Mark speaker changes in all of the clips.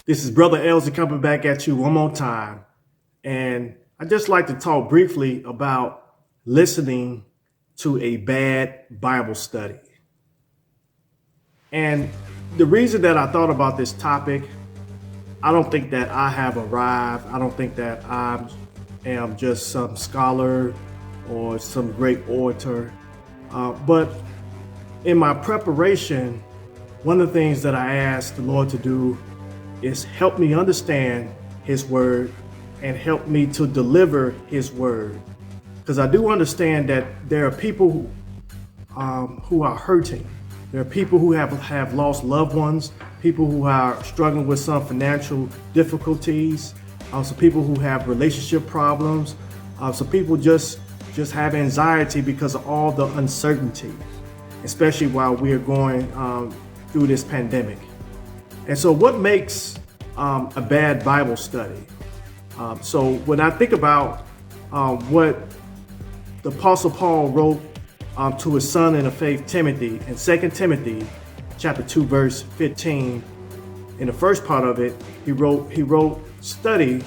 Speaker 1: This is Brother Ellzey coming back at you one more time. And I'd just like to talk briefly about listening to a bad Bible study. And the reason that I thought about this topic, I don't think that I have arrived. I don't think that I am just some scholar or some great orator. But in my preparation, one of the things that I asked the Lord to do is help me understand His word and help me to deliver His word. Because I do understand that there are people who are hurting. There are people who have lost loved ones, people who are struggling with some financial difficulties, some people who have relationship problems, some people just have anxiety because of all the uncertainty, especially while we are going through this pandemic. And so what makes a bad Bible study? So when I think about what the Apostle Paul wrote to his son in the faith, Timothy, in 2 Timothy chapter 2, verse 15, in the first part of it, he wrote, study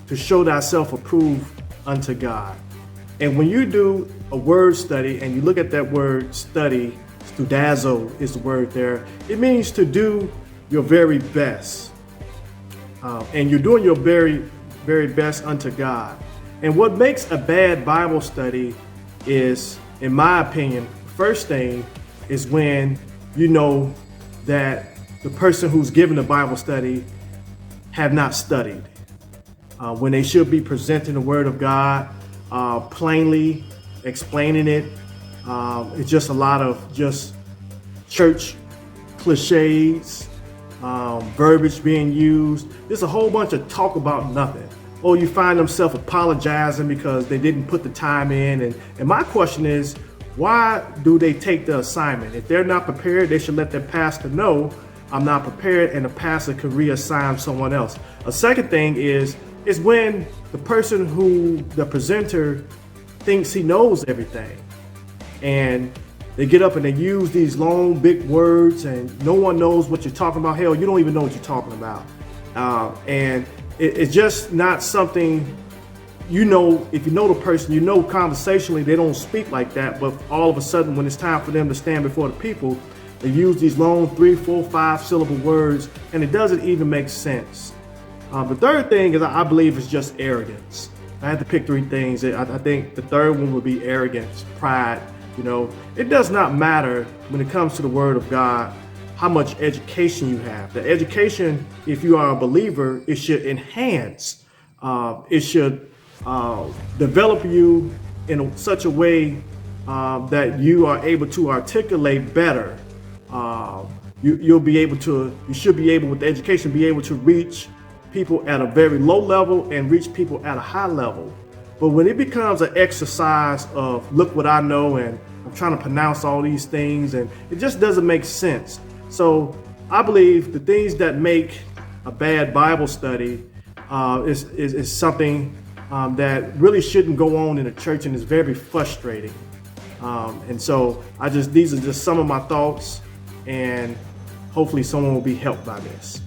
Speaker 1: to show thyself approved unto God. And when you do a word study and you look at that word study, studazo is the word there, it means to do your very best. And you're doing your very, very best unto God. And what makes a bad Bible study is, in my opinion, first thing is when you know that the person who's giving the Bible study have not studied. When they should be presenting the Word of God plainly, explaining it. It's just a lot of just church cliches, verbiage being used. There's a whole bunch of talk about nothing. Or you find themselves apologizing because they didn't put the time in. And my question is, why do they take the assignment? If they're not prepared, they should let their pastor know, I'm not prepared, and the pastor can reassign someone else. A second thing is when the person who, the presenter, thinks he knows everything. And they get up and they use these long, big words and no one knows what you're talking about. Hell, you don't even know what you're talking about. And it's just not something, you know, if you know the person, you know conversationally they don't speak like that, but all of a sudden when it's time for them to stand before the people, they use these long 3, 4, 5 syllable words and it doesn't even make sense. The third thing is, I believe, is just arrogance. I had to pick 3 things. I think the third one would be arrogance, pride. You know, it does not matter when it comes to the Word of God how much education you have. The education, if you are a believer, it should enhance. It should develop you in such a way that you are able to articulate better. You should be able, with the education, be able to reach people at a very low level and reach people at a high level. But when it becomes an exercise of look what I know and I'm trying to pronounce all these things and it just doesn't make sense. So I believe the things that make a bad Bible study is something that really shouldn't go on in a church and is very frustrating. And so these are just some of my thoughts, and hopefully someone will be helped by this.